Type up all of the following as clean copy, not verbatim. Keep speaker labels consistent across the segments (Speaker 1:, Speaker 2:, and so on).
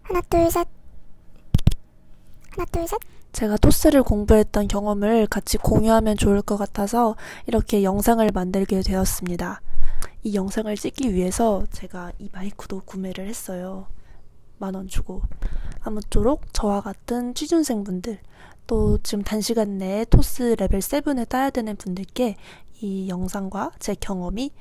Speaker 1: 하나 둘 셋. 하나 둘 셋.
Speaker 2: 제가 토스를 공부했던 경험을 같이 공유하면 좋을 것 같아서 이렇게 영상을 만들게 되었습니다. 이 영상을 찍기 위해서 제가 이 마이크도 구매를 했어요. 10,000원 주고. 아무쪼록 저와 같은 취준생분들, 또 지금 단시간 내에 토스 레벨 7을 따야 되는 분들께 이 영상과 제 경험이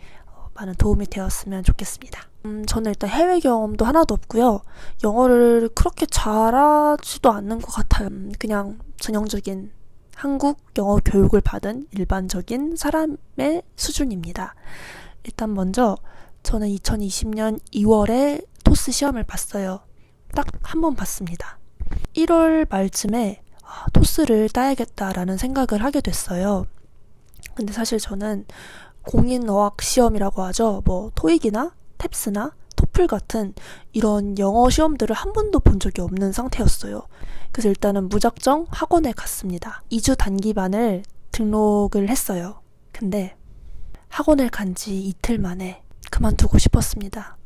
Speaker 2: 많은 도움이 되었으면 좋겠습니다. 저는 일단 해외 경험도 하나도 없고요. 영어를 그렇게 잘하지도 않는 것 같아요. 그냥 전형적인 한국 영어 교육을 받은 일반적인 사람의 수준입니다. 일단 먼저 저는 2020년 2월에 토스 시험을 봤어요. 딱 한 번 봤습니다. 1월 말쯤에 토스를 따야겠다라는 생각을 하게 됐어요. 근데 사실 저는 공인어학 시험이라고 하죠. 토익이나 탭스나 토플 같은 이런 영어 시험들을 한 번도 본 적이 없는 상태였어요. 그래서 일단은 무작정 학원에 갔습니다. 2주 단기반을 등록을 했어요. 근데 학원을 간 지 이틀 만에 그만두고 싶었습니다.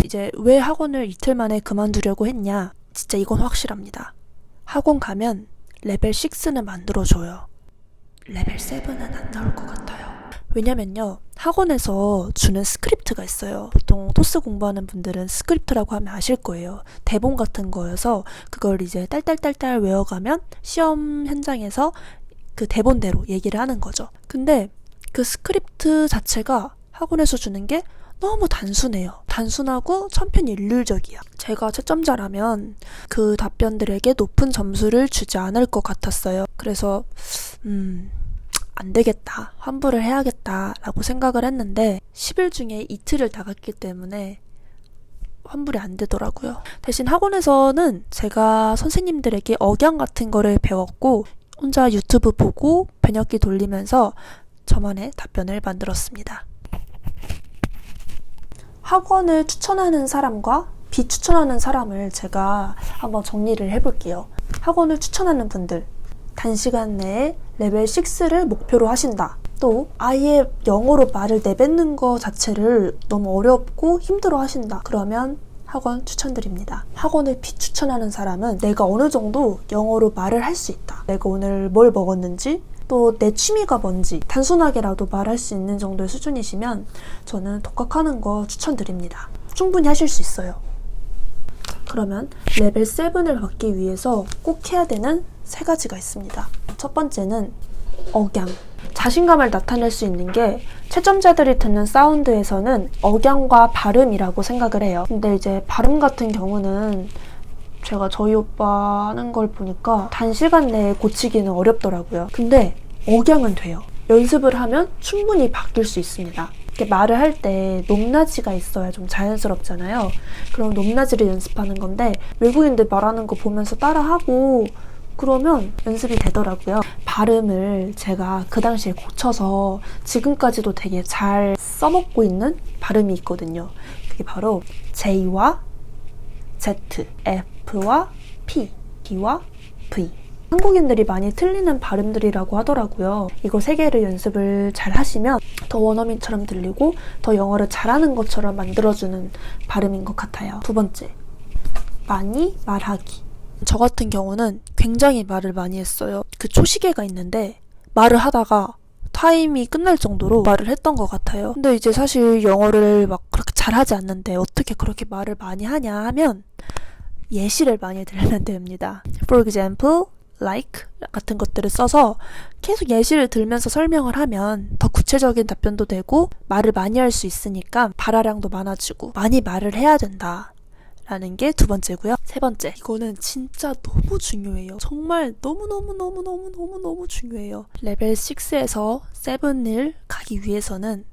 Speaker 2: 이제 왜 학원을 이틀 만에 그만두려고 했냐? 진짜 이건 확실합니다. 학원 가면 레벨 6는 만들어줘요. 레벨 7은 안 나올 것 같아요. 왜냐면요, 학원에서 주는 스크립트가 있어요. 보통 토스 공부하는 분들은 스크립트라고 하면 아실 거예요. 대본 같은 거여서 그걸 이제 딸딸딸딸 외워가면 시험 현장에서 그 대본대로 얘기를 하는 거죠. 근데 그 스크립트 자체가 학원에서 주는 게 너무 단순해요. 단순하고 천편일률적이야. 제가 채점자라면 그 답변들에게 높은 점수를 주지 않을 것 같았어요. 그래서 안 되겠다, 환불을 해야겠다라고 생각을 했는데 10일 중에 이틀을 나갔기 때문에 환불이 안 되더라고요. 대신 학원에서는 제가 선생님들에게 억양 같은 거를 배웠고 혼자 유튜브 보고 번역기 돌리면서 저만의 답변을 만들었습니다. 학원을 추천하는 사람과 비추천하는 사람을 제가 한번 정리를 해볼게요. 학원을 추천하는 분들, 단시간 내에 레벨 6를 목표로 하신다. 또 아예 영어로 말을 내뱉는 거 자체를 너무 어렵고 힘들어 하신다. 그러면 학원 추천드립니다. 학원을 비추천하는 사람은 내가 어느 정도 영어로 말을 할 수 있다. 내가 오늘 뭘 먹었는지, 또 내 취미가 뭔지 단순하게라도 말할 수 있는 정도의 수준이시면 저는 독학하는 거 추천드립니다. 충분히 하실 수 있어요. 그러면 레벨 7을 받기 위해서 꼭 해야 되는 3가지가 있습니다. 첫 번째는 억양. 자신감을 나타낼 수 있는 게 채점자들이 듣는 사운드에서는 억양과 발음이라고 생각을 해요. 근데 이제 발음 같은 경우는 제가 저희 오빠 하는 걸 보니까 단시간 내에 고치기는 어렵더라고요. 근데 억양은 돼요. 연습을 하면 충분히 바뀔 수 있습니다. 이렇게 말을 할 때 높낮이가 있어야 좀 자연스럽잖아요. 그럼 높낮이를 연습하는 건데 외국인들 말하는 거 보면서 따라하고 그러면 연습이 되더라고요. 발음을 제가 그 당시에 고쳐서 지금까지도 되게 잘 써먹고 있는 발음이 있거든요. 그게 바로 J와 Z, F와 P, D와 V. 한국인들이 많이 틀리는 발음들이라고 하더라고요. 이거 3개를 연습을 잘 하시면 더 원어민처럼 들리고 더 영어를 잘하는 것처럼 만들어주는 발음인 것 같아요. 두 번째, 많이 말하기. 저 같은 경우는 굉장히 말을 많이 했어요. 그 초시계가 있는데 말을 하다가 타임이 끝날 정도로 말을 했던 것 같아요. 근데 이제 사실 영어를 막 그렇게 잘하지 않는데 어떻게 그렇게 말을 많이 하냐 하면 예시를 많이 들면 됩니다. For example, like 같은 것들을 써서 계속 예시를 들면서 설명을 하면 더 구체적인 답변도 되고 말을 많이 할 수 있으니까 발화량도 많아지고 많이 말을 해야 된다 라는 게 두 번째고요. 세 번째, 이거는 진짜 너무 중요해요. 정말 너무 중요해요. 레벨 6에서 7을 가기 위해서는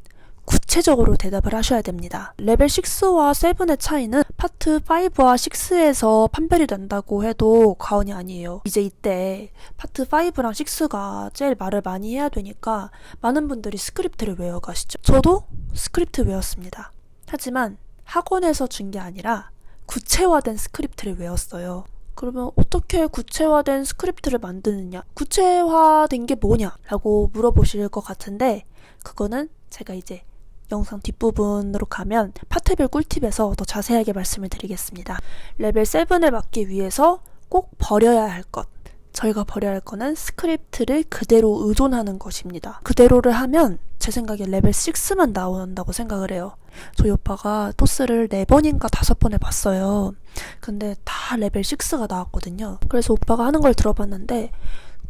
Speaker 2: 구체적으로 대답을 하셔야 됩니다. 레벨 6와 7의 차이는 파트 5와 6에서 판별이 된다고 해도 과언이 아니에요. 이제 이때 파트 5랑 6가 제일 말을 많이 해야 되니까 많은 분들이 스크립트를 외워가시죠. 저도 스크립트 외웠습니다. 하지만 학원에서 준 게 아니라 구체화된 스크립트를 외웠어요. 그러면 어떻게 구체화된 스크립트를 만드느냐? 구체화된 게 뭐냐? 라고 물어보실 것 같은데 그거는 제가 이제 영상 뒷부분으로 가면 파트별 꿀팁에서 더 자세하게 말씀을 드리겠습니다. 레벨 7에 맞기 위해서 꼭 버려야 할 것. 저희가 버려야 할 거는 스크립트를 그대로 의존하는 것입니다. 그대로를 하면 제 생각에 레벨 6만 나온다고 생각을 해요. 저희 오빠가 토스를 4번인가 5번 해봤어요. 근데 다 레벨 6가 나왔거든요. 그래서 오빠가 하는 걸 들어봤는데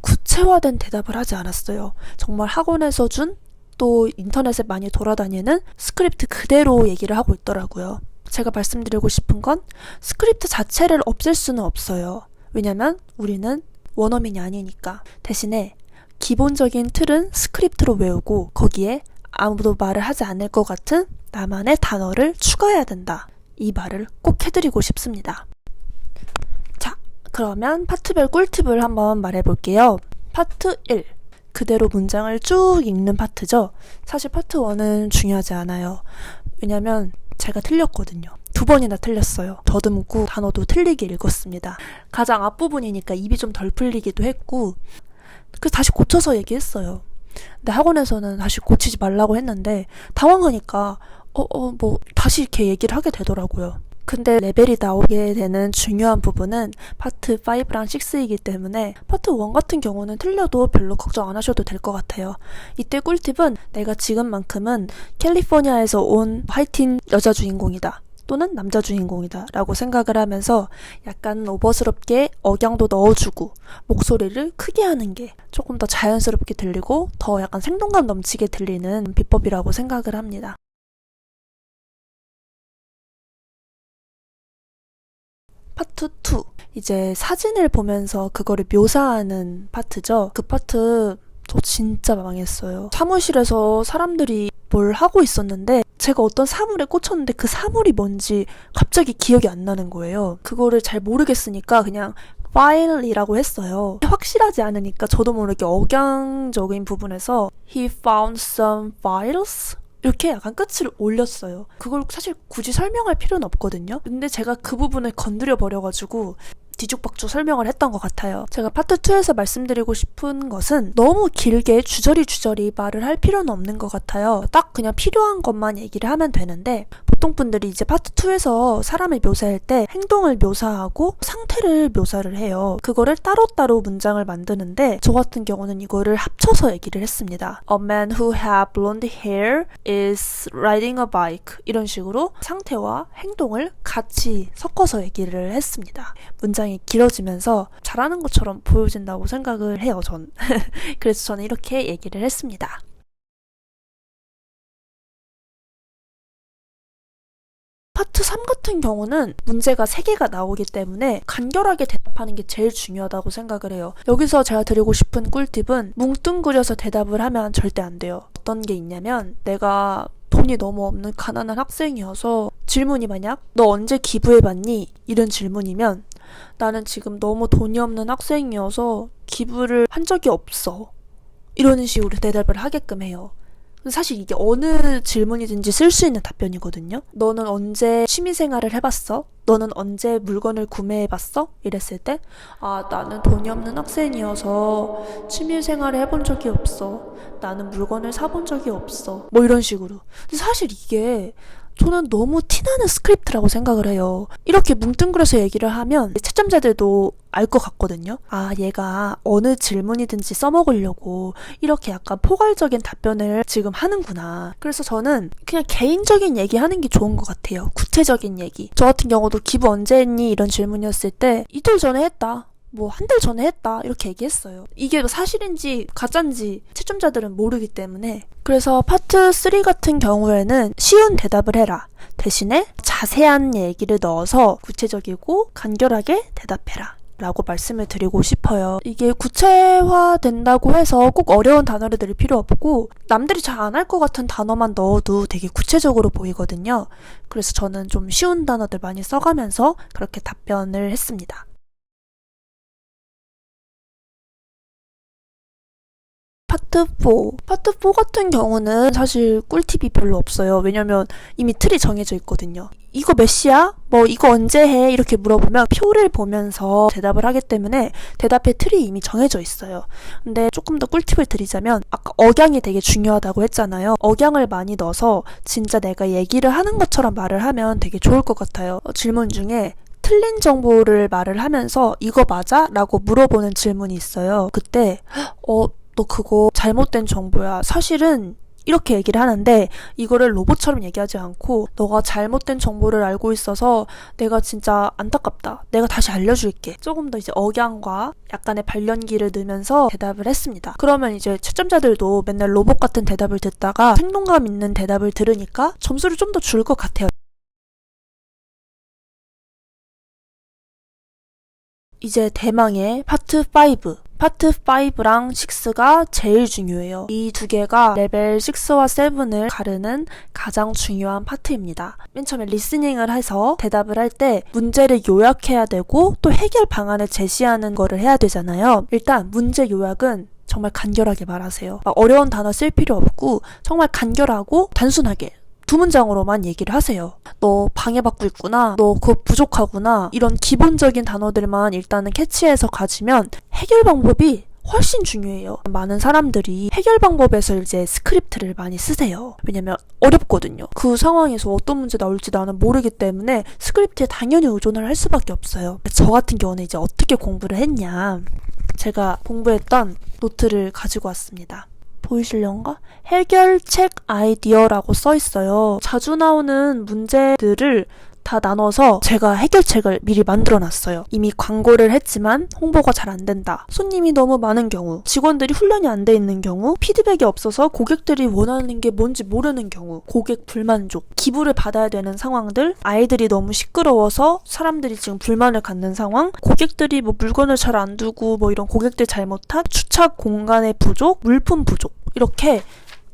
Speaker 2: 구체화된 대답을 하지 않았어요. 정말 학원에서 준 또 인터넷에 많이 돌아다니는 스크립트 그대로 얘기를 하고 있더라고요. 제가 말씀드리고 싶은 건 스크립트 자체를 없앨 수는 없어요. 왜냐면 우리는 원어민이 아니니까. 대신에 기본적인 틀은 스크립트로 외우고 거기에 아무도 말을 하지 않을 것 같은 나만의 단어를 추가해야 된다. 이 말을 꼭 해드리고 싶습니다. 자, 그러면 파트별 꿀팁을 한번 말해볼게요. 파트 1. 그대로 문장을 쭉 읽는 파트죠. 사실 파트 1은 중요하지 않아요. 왜냐면 제가 틀렸거든요. 2번이나 틀렸어요. 더듬고 단어도 틀리게 읽었습니다. 가장 앞부분이니까 입이 좀 덜 풀리기도 했고 그래서 다시 고쳐서 얘기했어요. 근데 학원에서는 다시 고치지 말라고 했는데 당황하니까 뭐 다시 이렇게 얘기를 하게 되더라고요. 근데 레벨이 나오게 되는 중요한 부분은 파트 5랑 6이기 때문에 파트 1 같은 경우는 틀려도 별로 걱정 안 하셔도 될 것 같아요. 이때 꿀팁은 내가 지금만큼은 캘리포니아에서 온 화이팅 여자 주인공이다. 또는 남자 주인공이다 라고 생각을 하면서 약간 오버스럽게 억양도 넣어주고 목소리를 크게 하는 게 조금 더 자연스럽게 들리고 더 약간 생동감 넘치게 들리는 비법이라고 생각을 합니다. 파트 2. 이제 사진을 보면서 그거를 묘사하는 파트죠. 그 파트 저 진짜 망했어요. 사무실에서 사람들이 뭘 하고 있었는데 제가 어떤 사물에 꽂혔는데 그 사물이 뭔지 갑자기 기억이 안 나는 거예요. 그거를 잘 모르겠으니까 그냥 file이라고 했어요. 확실하지 않으니까 저도 모르게 억양적인 부분에서 he found some files? 이렇게 약간 끝을 올렸어요. 그걸 사실 굳이 설명할 필요는 없거든요. 근데 제가 그 부분을 건드려 버려가지고 뒤죽박죽 설명을 했던 것 같아요. 제가 파트 2에서 말씀드리고 싶은 것은 너무 길게 주저리 말을 할 필요는 없는 것 같아요. 딱 그냥 필요한 것만 얘기를 하면 되는데 보통 분들이 이제 파트 2에서 사람을 묘사할 때 행동을 묘사하고 상태를 묘사를 해요. 그거를 따로따로 문장을 만드는데 저 같은 경우는 이거를 합쳐서 얘기를 했습니다. A man who has blonde hair is riding a bike. 이런 식으로 상태와 행동을 같이 섞어서 얘기를 했습니다. 문장이 길어지면서 잘하는 것처럼 보여진다고 생각을 해요, 전. 그래서 저는 이렇게 얘기를 했습니다. 파트 3 같은 경우는 문제가 3개가 나오기 때문에 간결하게 대답하는 게 제일 중요하다고 생각을 해요. 여기서 제가 드리고 싶은 꿀팁은 뭉뚱그려서 대답을 하면 절대 안 돼요. 어떤 게 있냐면 내가 돈이 너무 없는 가난한 학생이어서 질문이 만약 너 언제 기부해봤니? 이런 질문이면 나는 지금 너무 돈이 없는 학생이어서 기부를 한 적이 없어. 이런 식으로 대답을 하게끔 해요. 사실 이게 어느 질문이든지 쓸 수 있는 답변이거든요. 너는 언제 취미생활을 해봤어? 너는 언제 물건을 구매해봤어? 이랬을 때 나는 돈이 없는 학생이어서 취미생활을 해본 적이 없어. 나는 물건을 사본 적이 없어. 뭐 이런 식으로. 근데 사실 이게 저는 너무 티나는 스크립트라고 생각을 해요. 이렇게 뭉뚱그려서 얘기를 하면 채점자들도 알 것 같거든요. 얘가 어느 질문이든지 써먹으려고 이렇게 약간 포괄적인 답변을 지금 하는구나. 그래서 저는 그냥 개인적인 얘기 하는 게 좋은 것 같아요. 구체적인 얘기. 저 같은 경우도 기부 언제 했니? 이런 질문이었을 때 이틀 전에 했다. 뭐 한 달 전에 했다 이렇게 얘기했어요. 이게 사실인지 가짜인지 채점자들은 모르기 때문에. 그래서 파트 3 같은 경우에는 쉬운 대답을 해라 대신에 자세한 얘기를 넣어서 구체적이고 간결하게 대답해라 라고 말씀을 드리고 싶어요. 이게 구체화된다고 해서 꼭 어려운 단어를 넣을 필요 없고 남들이 잘 안 할 것 같은 단어만 넣어도 되게 구체적으로 보이거든요. 그래서 저는 좀 쉬운 단어들 많이 써가면서 그렇게 답변을 했습니다. 파트 4. 파트 4 같은 경우는 사실 꿀팁이 별로 없어요. 왜냐면 이미 틀이 정해져 있거든요. 이거 몇 시야? 뭐 이거 언제 해? 이렇게 물어보면 표를 보면서 대답을 하기 때문에 대답의 틀이 이미 정해져 있어요. 근데 조금 더 꿀팁을 드리자면 아까 억양이 되게 중요하다고 했잖아요. 억양을 많이 넣어서 진짜 내가 얘기를 하는 것처럼 말을 하면 되게 좋을 것 같아요. 질문 중에 틀린 정보를 말을 하면서 이거 맞아? 라고 물어보는 질문이 있어요. 그때 너 그거 잘못된 정보야. 사실은 이렇게 얘기를 하는데 이거를 로봇처럼 얘기하지 않고 너가 잘못된 정보를 알고 있어서 내가 진짜 안타깝다. 내가 다시 알려줄게. 조금 더 이제 억양과 약간의 발연기를 넣으면서 대답을 했습니다. 그러면 이제 채점자들도 맨날 로봇 같은 대답을 듣다가 생동감 있는 대답을 들으니까 점수를 좀 더 줄 것 같아요. 이제 대망의 파트 5. 파트 5랑 6가 제일 중요해요. 이 두 개가 레벨 6와 7을 가르는 가장 중요한 파트입니다. 맨 처음에 리스닝을 해서 대답을 할 때 문제를 요약해야 되고 또 해결 방안을 제시하는 거를 해야 되잖아요. 일단 문제 요약은 정말 간결하게 말하세요. 막 어려운 단어 쓸 필요 없고 정말 간결하고 단순하게 2문장으로만 얘기를 하세요. 너 방해받고 있구나. 너 그거 부족하구나. 이런 기본적인 단어들만 일단은 캐치해서 가지면 해결 방법이 훨씬 중요해요. 많은 사람들이 해결 방법에서 이제 스크립트를 많이 쓰세요. 왜냐면 어렵거든요. 그 상황에서 어떤 문제 나올지 나는 모르기 때문에 스크립트에 당연히 의존을 할 수밖에 없어요. 저 같은 경우는 이제 어떻게 공부를 했냐. 제가 공부했던 노트를 가지고 왔습니다. 보이실려나? 해결책 아이디어라고 써있어요. 자주 나오는 문제들을 다 나눠서 제가 해결책을 미리 만들어놨어요. 이미 광고를 했지만 홍보가 잘 안 된다. 손님이 너무 많은 경우, 직원들이 훈련이 안 돼 있는 경우, 피드백이 없어서 고객들이 원하는 게 뭔지 모르는 경우, 고객 불만족, 기부를 받아야 되는 상황들, 아이들이 너무 시끄러워서 사람들이 지금 불만을 갖는 상황, 고객들이 뭐 물건을 잘 안 두고 뭐 이런 고객들 잘못한 주차 공간의 부족, 물품 부족 이렇게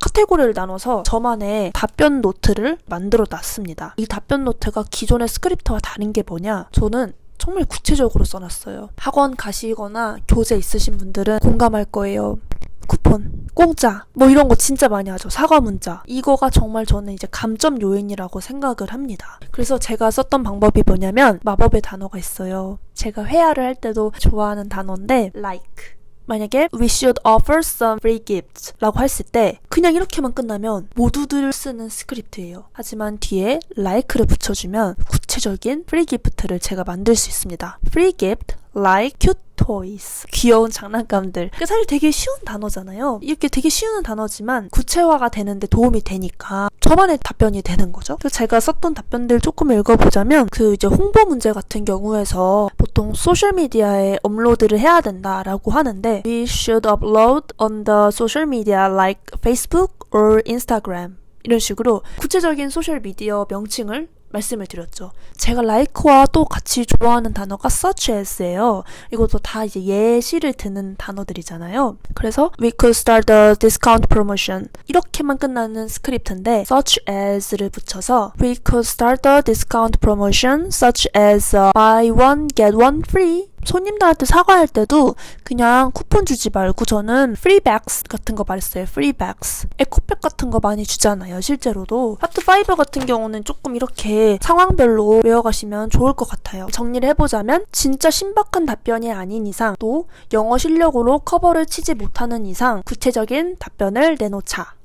Speaker 2: 카테고리를 나눠서 저만의 답변 노트를 만들어 놨습니다. 이 답변 노트가 기존의 스크립트와 다른 게 뭐냐? 저는 정말 구체적으로 써놨어요. 학원 가시거나 교재 있으신 분들은 공감할 거예요. 쿠폰, 공짜, 뭐 이런 거 진짜 많이 하죠. 사과 문자. 이거가 정말 저는 이제 감점 요인이라고 생각을 합니다. 그래서 제가 썼던 방법이 뭐냐면 마법의 단어가 있어요. 제가 회화를 할 때도 좋아하는 단어인데 like. 만약에 we should offer some free gifts 라고 했을 때 그냥 이렇게만 끝나면 모두들 쓰는 스크립트예요. 하지만 뒤에 like를 붙여주면 구체적인 free gift를 제가 만들 수 있습니다. free gift like cute toys. 귀여운 장난감들. 사실 되게 쉬운 단어잖아요. 이렇게 되게 쉬운 단어지만 구체화가 되는데 도움이 되니까 저만의 답변이 되는 거죠. 그래서 제가 썼던 답변들 조금 읽어보자면 이제 홍보 문제 같은 경우에서 보통 소셜미디어에 업로드를 해야 된다라고 하는데 We should upload on the social media like Facebook or Instagram. 이런 식으로 구체적인 소셜미디어 명칭을 말씀을 드렸죠. 제가 like와 또 같이 좋아하는 단어가 such as예요. 이것도 다 이제 예시를 드는 단어들이잖아요. 그래서 we could start a discount promotion 이렇게만 끝나는 스크립트인데 such as를 붙여서 we could start a discount promotion such as buy one get one free. 손님들한테 사과할 때도 그냥 쿠폰 주지 말고 저는 프리백스 같은 거 말했어요. 프리백스. 에코백 같은 거 많이 주잖아요. 실제로도. 파트 5 같은 경우는 조금 이렇게 상황별로 외워가시면 좋을 것 같아요. 정리를 해보자면 진짜 신박한 답변이 아닌 이상 또 영어 실력으로 커버를 치지 못하는 이상 구체적인 답변을 내놓자.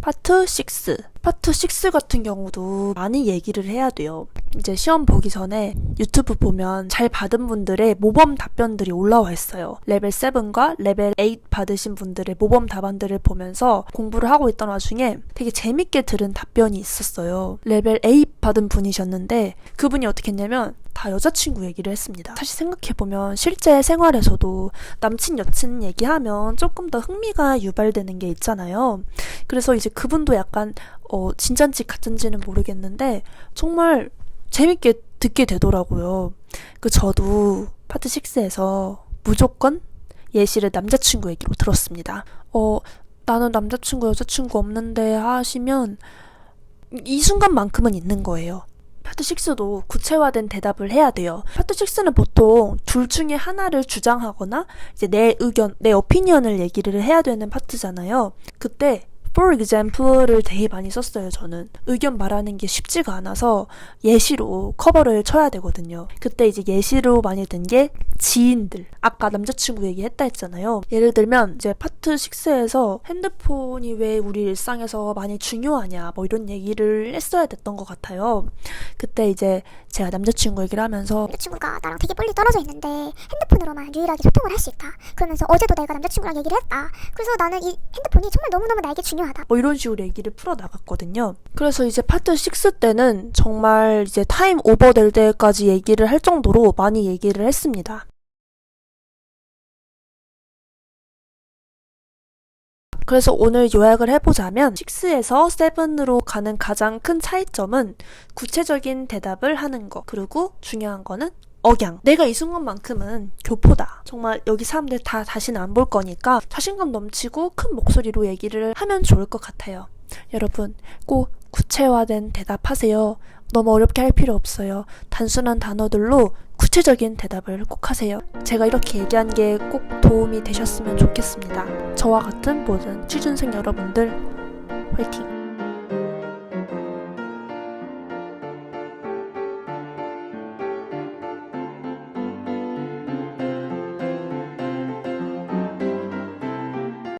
Speaker 2: 파트 6. 파트 6 같은 경우도 많이 얘기를 해야 돼요. 이제 시험 보기 전에 유튜브 보면 잘 받은 분들의 모범 답변들이 올라와 있어요. 레벨 7과 레벨 8 받으신 분들의 모범 답안들을 보면서 공부를 하고 있던 와중에 되게 재밌게 들은 답변이 있었어요. 레벨 8 받은 분이셨는데 그분이 어떻게 했냐면 다 여자친구 얘기를 했습니다. 사실 생각해보면 실제 생활에서도 남친 여친 얘기하면 조금 더 흥미가 유발되는 게 있잖아요. 그래서 이제 그분도 약간 진짠지 가짠지는 모르겠는데 정말 재밌게 듣게 되더라고요. 저도 파트 6에서 무조건 예시를 남자친구 얘기로 들었습니다. 나는 남자친구 여자친구 없는데 하시면 이 순간만큼은 있는 거예요. 파트 6도 구체화된 대답을 해야 돼요. 파트 6는 보통 둘 중에 하나를 주장하거나 이제 내 의견, 내 오피니언을 얘기를 해야 되는 파트잖아요. 그때 for example을 되게 많이 썼어요. 저는 의견 말하는 게 쉽지가 않아서 예시로 커버를 쳐야 되거든요. 그때 이제 예시로 많이 든 게 지인들, 아까 남자친구 얘기했다 했잖아요. 예를 들면 이제 파트 6에서 핸드폰이 왜 우리 일상에서 많이 중요하냐 뭐 이런 얘기를 했어야 됐던 것 같아요. 그때 이제 제가 남자친구 얘기를 하면서
Speaker 1: 남자친구가 나랑 되게 멀리 떨어져 있는데 핸드폰으로만 유일하게 소통을 할 수 있다. 그러면서 어제도 내가 남자친구랑 얘기를 했다. 그래서 나는 이 핸드폰이 정말 너무너무 나에게 중요하다.
Speaker 2: 뭐 이런 식으로 얘기를 풀어나갔거든요. 그래서 이제 파트 6 때는 정말 이제 타임 오버 될 때까지 얘기를 할 정도로 많이 얘기를 했습니다. 그래서 오늘 요약을 해보자면 6에서 7으로 가는 가장 큰 차이점은 구체적인 대답을 하는 거, 그리고 중요한 거는 억양. 내가 이 순간만큼은 교포다. 정말 여기 사람들 다 다시는 안 볼 거니까 자신감 넘치고 큰 목소리로 얘기를 하면 좋을 것 같아요. 여러분 꼭 구체화된 대답하세요. 너무 어렵게 할 필요 없어요. 단순한 단어들로 구체적인 대답을 꼭 하세요. 제가 이렇게 얘기한 게 꼭 도움이 되셨으면 좋겠습니다. 저와 같은 모든 취준생 여러분들 화이팅!